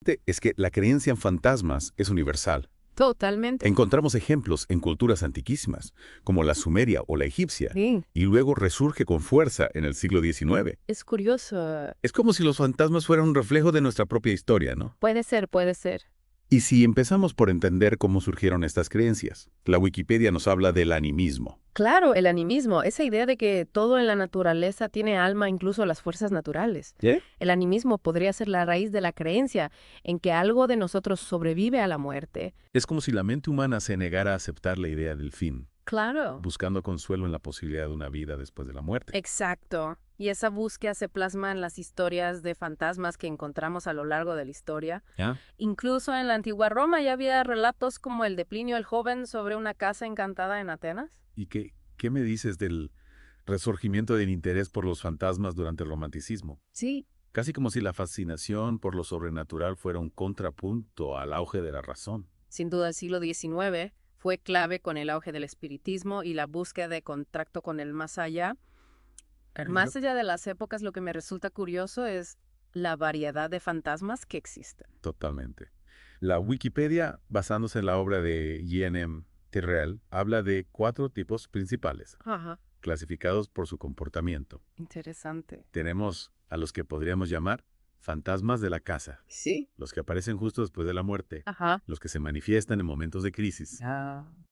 Es que la creencia en fantasmas es universal. Totalmente. Encontramos ejemplos en culturas antiquísimas, como la sumeria o la egipcia, Sí. y luego resurge con fuerza en el siglo XIX. Es curioso. Es como si los fantasmas fueran un reflejo de nuestra propia historia, ¿no? Puede ser, puede ser. Y si empezamos por entender cómo surgieron estas creencias, la Wikipedia nos habla del animismo. Claro, el animismo, esa idea de que todo en la naturaleza tiene alma, incluso las fuerzas naturales. ¿Eh? El animismo podría ser la raíz de la creencia en que algo de nosotros sobrevive a la muerte. Es como si la mente humana se negara a aceptar la idea del fin, Claro. buscando consuelo en la posibilidad de una vida después de la muerte. Exacto. Y esa búsqueda se plasma en las historias de fantasmas que encontramos a lo largo de la historia. ¿Ya? Incluso en la antigua Roma ya había relatos como el de Plinio el Joven sobre una casa encantada en Atenas. ¿Y qué me dices del resurgimiento del interés por los fantasmas durante el romanticismo? Sí. Casi como si la fascinación por lo sobrenatural fuera un contrapunto al auge de la razón. Sin duda el siglo XIX fue clave con el auge del espiritismo y la búsqueda de contacto con el más allá. Más allá de las épocas, lo que me resulta curioso es la variedad de fantasmas que existen. Totalmente. La Wikipedia, basándose en la obra de J.M. Tyrrell, habla de 4 tipos principales, Ajá. clasificados por su comportamiento. Interesante. Tenemos a los que podríamos llamar fantasmas de la casa, Sí. los que aparecen justo después de la muerte, Ajá. los que se manifiestan en momentos de crisis.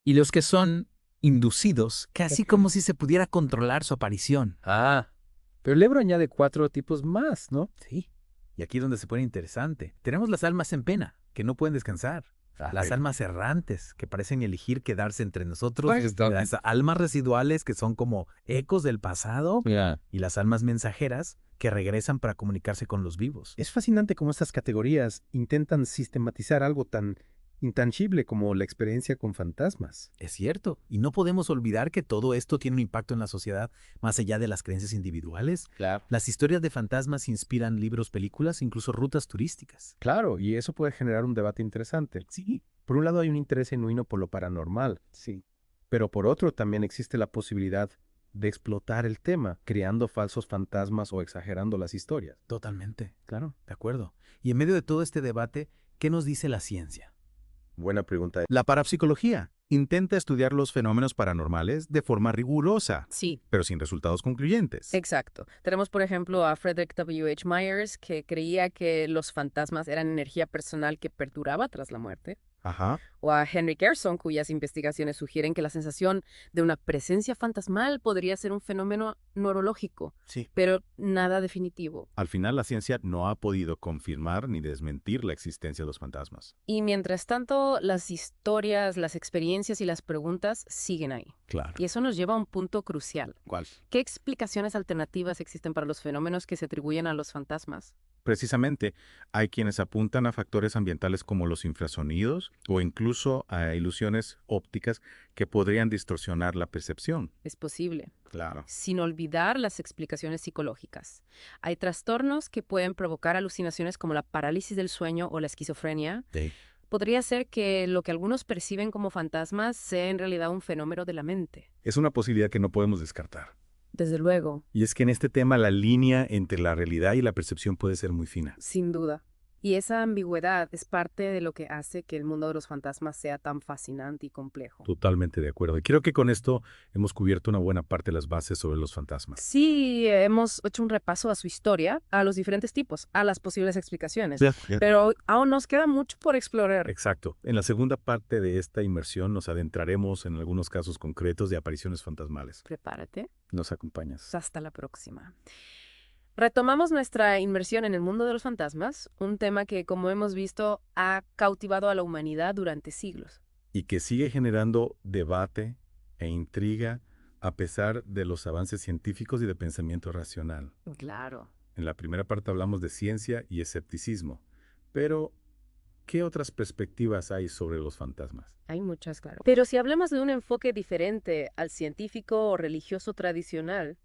Y los que son inducidos, casi como si se pudiera controlar su aparición. Pero el Ebro añade 4 tipos más, ¿no? Sí. Y aquí es donde se pone interesante. Tenemos las almas en pena, que no pueden descansar. Las almas errantes, que parecen elegir quedarse entre nosotros. Las almas residuales, que son como ecos del pasado. Y las almas mensajeras, que regresan para comunicarse con los vivos. Es fascinante cómo estas categorías intentan sistematizar algo tan intangible como la experiencia con fantasmas. Es cierto. Y no podemos olvidar que todo esto tiene un impacto en la sociedad, más allá de las creencias individuales. Claro. Las historias de fantasmas inspiran libros, películas, incluso rutas turísticas. Claro, y eso puede generar un debate interesante. Sí. Por un lado hay un interés genuino por lo paranormal. Sí. Pero por otro también existe la posibilidad de explotar el tema, creando falsos fantasmas o exagerando las historias. Totalmente. Claro. De acuerdo. Y en medio de todo este debate, ¿qué nos dice la ciencia? Buena pregunta. La parapsicología intenta estudiar los fenómenos paranormales de forma rigurosa, Sí. pero sin resultados concluyentes. Exacto. Tenemos, por ejemplo, a Frederick W. H. Myers, que creía que los fantasmas eran energía personal que perduraba tras la muerte. Ajá. O a Henry Gerson, cuyas investigaciones sugieren que la sensación de una presencia fantasmal podría ser un fenómeno neurológico, Sí. pero nada definitivo. Al final, la ciencia no ha podido confirmar ni desmentir la existencia de los fantasmas. Y mientras tanto, las historias, las experiencias y las preguntas siguen ahí. Claro. Y eso nos lleva a un punto crucial. ¿Cuál? ¿Qué explicaciones alternativas existen para los fenómenos que se atribuyen a los fantasmas? Precisamente, hay quienes apuntan a factores ambientales como los infrasonidos o incluso a ilusiones ópticas que podrían distorsionar la percepción. Es posible. Claro. Sin olvidar las explicaciones psicológicas. Hay trastornos que pueden provocar alucinaciones como la parálisis del sueño o la esquizofrenia. Sí. Podría ser que lo que algunos perciben como fantasmas sea en realidad un fenómeno de la mente. Es una posibilidad que no podemos descartar. Desde luego, Y es que en este tema la línea entre la realidad y la percepción puede ser muy fina. sin duda. Y esa ambigüedad es parte de lo que hace que el mundo de los fantasmas sea tan fascinante y complejo. Totalmente de acuerdo. Y creo que con esto hemos cubierto una buena parte de las bases sobre los fantasmas. Sí, hemos hecho un repaso a su historia, a los diferentes tipos, a las posibles explicaciones. Pero aún nos queda mucho por explorar. Exacto. En la segunda parte de esta inmersión nos adentraremos en algunos casos concretos de apariciones fantasmales. Prepárate. ¿Nos acompañas? Pues hasta la próxima. Retomamos nuestra inmersión en el mundo de los fantasmas, un tema que, como hemos visto, ha cautivado a la humanidad durante siglos. Y que sigue generando debate e intriga a pesar de los avances científicos y de pensamiento racional. Claro. En la primera parte hablamos de ciencia y escepticismo, pero ¿qué otras perspectivas hay sobre los fantasmas? Hay muchas, claro. Pero si hablamos de un enfoque diferente al científico o religioso tradicional,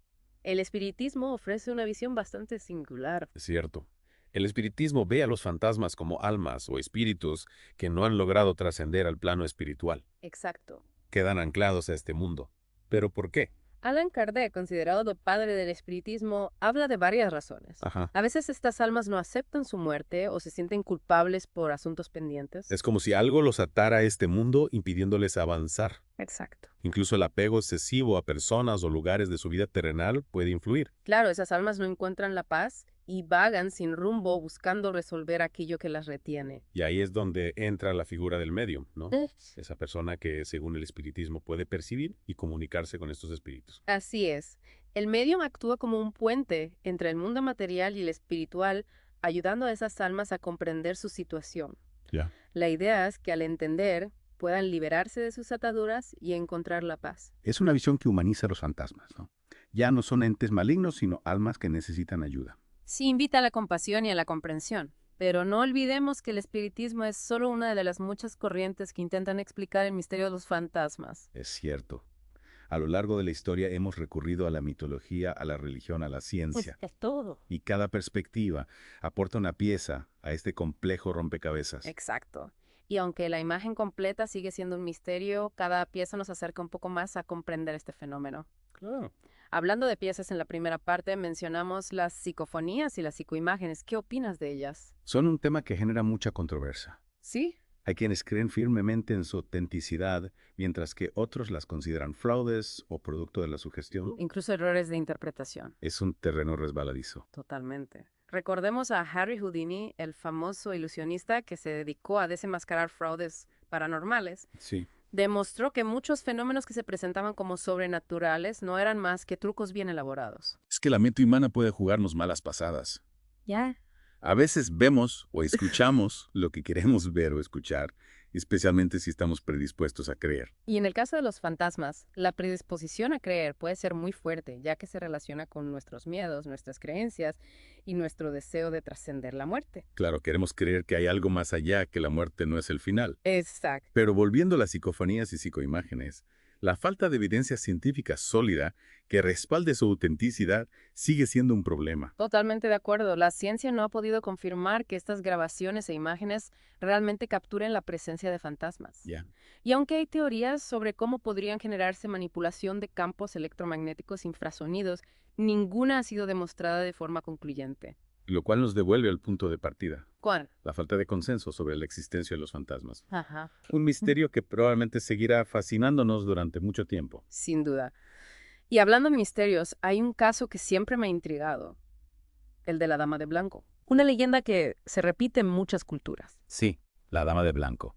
el espiritismo ofrece una visión bastante singular. Es cierto. El espiritismo ve a los fantasmas como almas o espíritus que no han logrado trascender al plano espiritual. Exacto. Quedan anclados a este mundo. ¿Pero por qué? Allan Kardec, considerado el padre del espiritismo, habla de varias razones. Ajá. A veces estas almas no aceptan su muerte o se sienten culpables por asuntos pendientes. Es como si algo los atara a este mundo impidiéndoles avanzar. Exacto. Incluso el apego excesivo a personas o lugares de su vida terrenal puede influir. Claro, esas almas no encuentran la paz y vagan sin rumbo buscando resolver aquello que las retiene. Y ahí es donde entra la figura del medium, ¿no? Esa persona que, según el espiritismo, puede percibir y comunicarse con estos espíritus. Así es. El medium actúa como un puente entre el mundo material y el espiritual, ayudando a esas almas a comprender su situación. Ya. La idea es que al entender puedan liberarse de sus ataduras y encontrar la paz. Es una visión que humaniza a los fantasmas, ¿no? Ya no son entes malignos, sino almas que necesitan ayuda. Sí invita a la compasión y a la comprensión, pero no olvidemos que el espiritismo es solo una de las muchas corrientes que intentan explicar el misterio de los fantasmas. Es cierto. A lo largo de la historia hemos recurrido a la mitología, a la religión, a la ciencia. es todo. Y cada perspectiva aporta una pieza a este complejo rompecabezas. Exacto. Y aunque la imagen completa sigue siendo un misterio, cada pieza nos acerca un poco más a comprender este fenómeno. Claro. Hablando de piezas, en la primera parte mencionamos las psicofonías y las psicoimágenes. ¿Qué opinas de ellas? Son un tema que genera mucha controversia. Sí. Hay quienes creen firmemente en su autenticidad, mientras que otros las consideran fraudes o producto de la sugestión. Incluso errores de interpretación. Es un terreno resbaladizo. Totalmente. Recordemos a Harry Houdini, el famoso ilusionista que se dedicó a desenmascarar fraudes paranormales. Sí. Demostró que muchos fenómenos que se presentaban como sobrenaturales no eran más que trucos bien elaborados. Es que la mente humana puede jugarnos malas pasadas. Ya. A veces vemos o escuchamos lo que queremos ver o escuchar, especialmente si estamos predispuestos a creer. Y en el caso de los fantasmas, la predisposición a creer puede ser muy fuerte, ya que se relaciona con nuestros miedos, nuestras creencias y nuestro deseo de trascender la muerte. Claro, queremos creer que hay algo más allá, que la muerte no es el final. Exacto. Pero volviendo a las psicofonías y psicoimágenes, la falta de evidencia científica sólida que respalde su autenticidad sigue siendo un problema. Totalmente de acuerdo. La ciencia no ha podido confirmar que estas grabaciones e imágenes realmente capturen la presencia de fantasmas. Ya. Y aunque hay teorías sobre cómo podrían generarse manipulación de campos electromagnéticos infrasonidos, ninguna ha sido demostrada de forma concluyente. Lo cual nos devuelve al punto de partida, ¿Cuál? la falta de consenso sobre la existencia de los fantasmas. Ajá. Un misterio que probablemente seguirá fascinándonos durante mucho tiempo. Sin duda. Y hablando de misterios, hay un caso que siempre me ha intrigado, el de la Dama de Blanco. Una leyenda que se repite en muchas culturas. Sí, la Dama de Blanco.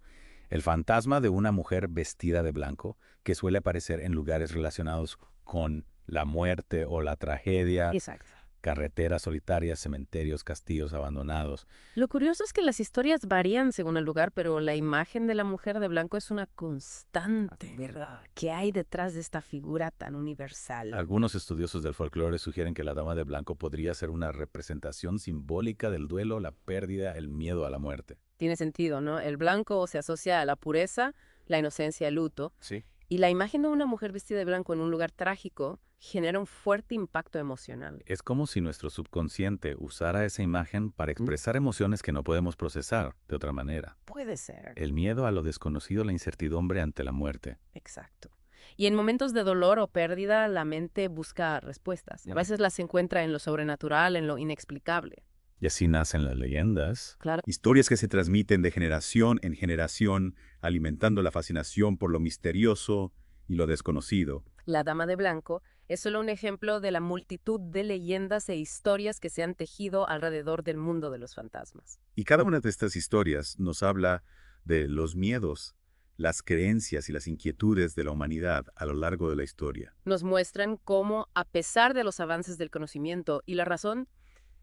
El fantasma de una mujer vestida de blanco que suele aparecer en lugares relacionados con la muerte o la tragedia, Exacto. carreteras solitarias, cementerios, castillos abandonados. Lo curioso es que las historias varían según el lugar, pero la imagen de la mujer de blanco es una constante, ¿verdad? ¿Qué hay detrás de esta figura tan universal? Algunos estudiosos del folclore sugieren que la Dama de Blanco podría ser una representación simbólica del duelo, la pérdida, el miedo a la muerte. Tiene sentido, ¿no? El blanco se asocia a la pureza, la inocencia, el luto. Sí. Y la imagen de una mujer vestida de blanco en un lugar trágico genera un fuerte impacto emocional. Es como si nuestro subconsciente usara esa imagen para expresar emociones que no podemos procesar de otra manera. Puede ser. El miedo a lo desconocido, la incertidumbre ante la muerte. Exacto. Y en momentos de dolor o pérdida, la mente busca respuestas. A veces las encuentra en lo sobrenatural, en lo inexplicable. Y así nacen las leyendas. Claro. Historias que se transmiten de generación en generación, alimentando la fascinación por lo misterioso y lo desconocido. La Dama de Blanco es solo un ejemplo de la multitud de leyendas e historias que se han tejido alrededor del mundo de los fantasmas. Y cada una de estas historias nos habla de los miedos, las creencias y las inquietudes de la humanidad a lo largo de la historia. Nos muestran cómo, a pesar de los avances del conocimiento y la razón,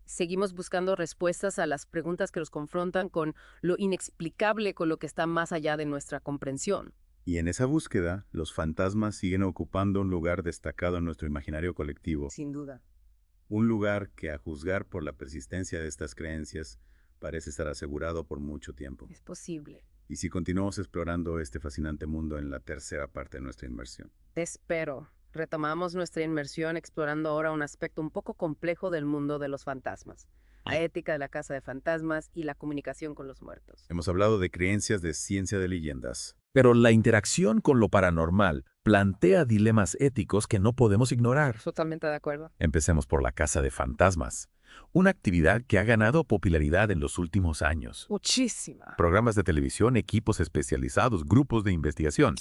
seguimos buscando respuestas a las preguntas que nos confrontan con lo inexplicable, con lo que está más allá de nuestra comprensión. Y en esa búsqueda, los fantasmas siguen ocupando un lugar destacado en nuestro imaginario colectivo. Sin duda. Un lugar que, a juzgar por la persistencia de estas creencias, parece estar asegurado por mucho tiempo. Es posible. Y si continuamos explorando este fascinante mundo en la tercera parte de nuestra inmersión. Te espero. Retomamos nuestra inmersión explorando ahora un aspecto un poco complejo del mundo de los fantasmas. La ética de la casa de fantasmas y la comunicación con los muertos. Hemos hablado de creencias, de ciencia, de leyendas. Pero la interacción con lo paranormal plantea dilemas éticos que no podemos ignorar. Totalmente de acuerdo. Empecemos por la Casa de Fantasmas, una actividad que ha ganado popularidad en los últimos años. Muchísima. Programas de televisión, equipos especializados, grupos de investigación.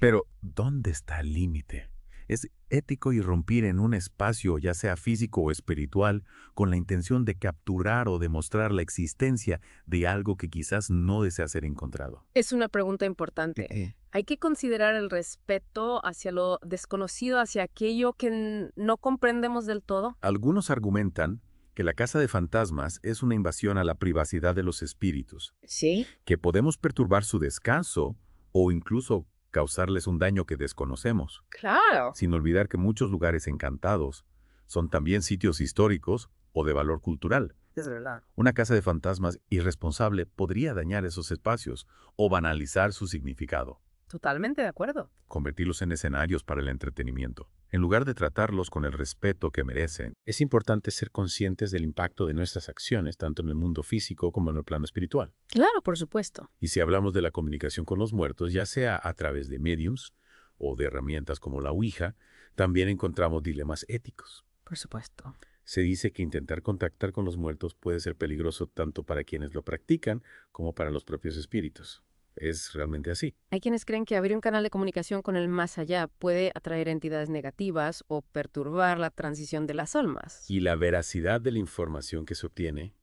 Pero, ¿dónde está el límite? ¿Es ético irrumpir en un espacio, ya sea físico o espiritual, con la intención de capturar o demostrar la existencia de algo que quizás no desea ser encontrado? Es una pregunta importante. Hay que considerar el respeto hacia lo desconocido, hacia aquello que no comprendemos del todo. Algunos argumentan que la Casa de Fantasmas es una invasión a la privacidad de los espíritus, Sí. que podemos perturbar su descanso o incluso causarles un daño que desconocemos. Claro. Sin olvidar que muchos lugares encantados son también sitios históricos o de valor cultural. Es verdad. Una casa de fantasmas irresponsable podría dañar esos espacios o banalizar su significado, Totalmente de acuerdo. convertirlos en escenarios para el entretenimiento, en lugar de tratarlos con el respeto que merecen. Es importante ser conscientes del impacto de nuestras acciones, tanto en el mundo físico como en el plano espiritual. Claro, por supuesto. Y si hablamos de la comunicación con los muertos, ya sea a través de mediums o de herramientas como la Ouija, también encontramos dilemas éticos. Por supuesto. Se dice que intentar contactar con los muertos puede ser peligroso tanto para quienes lo practican como para los propios espíritus. ¿Es realmente así? Hay quienes creen que abrir un canal de comunicación con el más allá puede atraer entidades negativas o perturbar la transición de las almas. Y la veracidad de la información que se obtiene,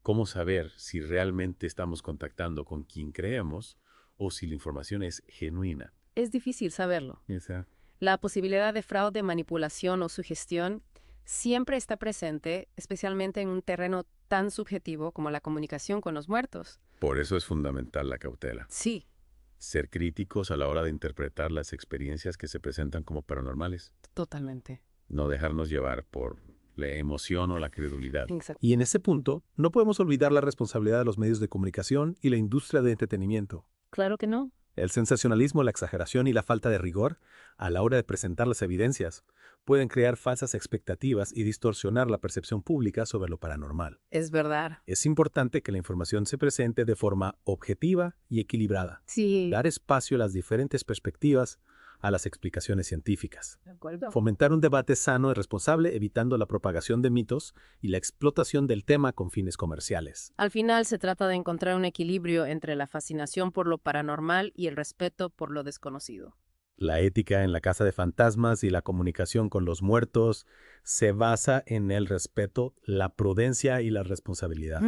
cómo saber si realmente estamos contactando con quien creemos o si la información es genuina. Es difícil saberlo. Esa. La posibilidad de fraude, manipulación o sugestión siempre está presente, especialmente en un terreno tan subjetivo como la comunicación con los muertos. Por eso es fundamental la cautela. Sí, Ser críticos a la hora de interpretar las experiencias que se presentan como paranormales. totalmente. No dejarnos llevar por la emoción o la credulidad. Exacto. Y en ese punto, no podemos olvidar la responsabilidad de los medios de comunicación y la industria de entretenimiento. Claro que no. El sensacionalismo, la exageración y la falta de rigor a la hora de presentar las evidencias pueden crear falsas expectativas y distorsionar la percepción pública sobre lo paranormal. Es verdad. Es importante que la información se presente de forma objetiva y equilibrada. Sí. Dar espacio a las diferentes perspectivas, a las explicaciones científicas. De acuerdo. Fomentar un debate sano y responsable, evitando la propagación de mitos y la explotación del tema con fines comerciales. Al final se trata de encontrar un equilibrio entre la fascinación por lo paranormal y el respeto por lo desconocido. La ética en la casa de fantasmas y la comunicación con los muertos se basa en el respeto, la prudencia y la responsabilidad.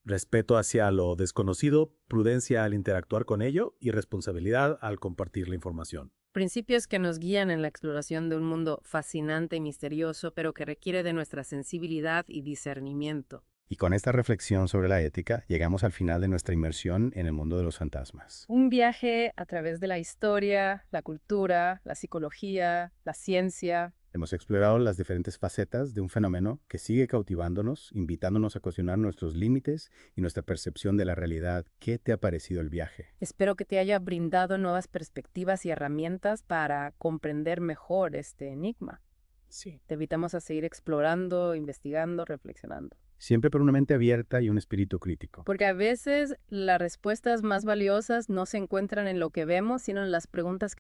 Respeto hacia lo desconocido, prudencia al interactuar con ello y responsabilidad al compartir la información. Principios que nos guían en la exploración de un mundo fascinante y misterioso, pero que requiere de nuestra sensibilidad y discernimiento. Y con esta reflexión sobre la ética, llegamos al final de nuestra inmersión en el mundo de los fantasmas. Un viaje a través de la historia, la cultura, la psicología, la ciencia. Hemos explorado las diferentes facetas de un fenómeno que sigue cautivándonos, invitándonos a cuestionar nuestros límites y nuestra percepción de la realidad. ¿Qué te ha parecido el viaje? Espero que te haya brindado nuevas perspectivas y herramientas para comprender mejor este enigma. Sí. Te invitamos a seguir explorando, investigando, reflexionando. Siempre por una mente abierta y un espíritu crítico. Porque a veces las respuestas más valiosas no se encuentran en lo que vemos, sino en las preguntas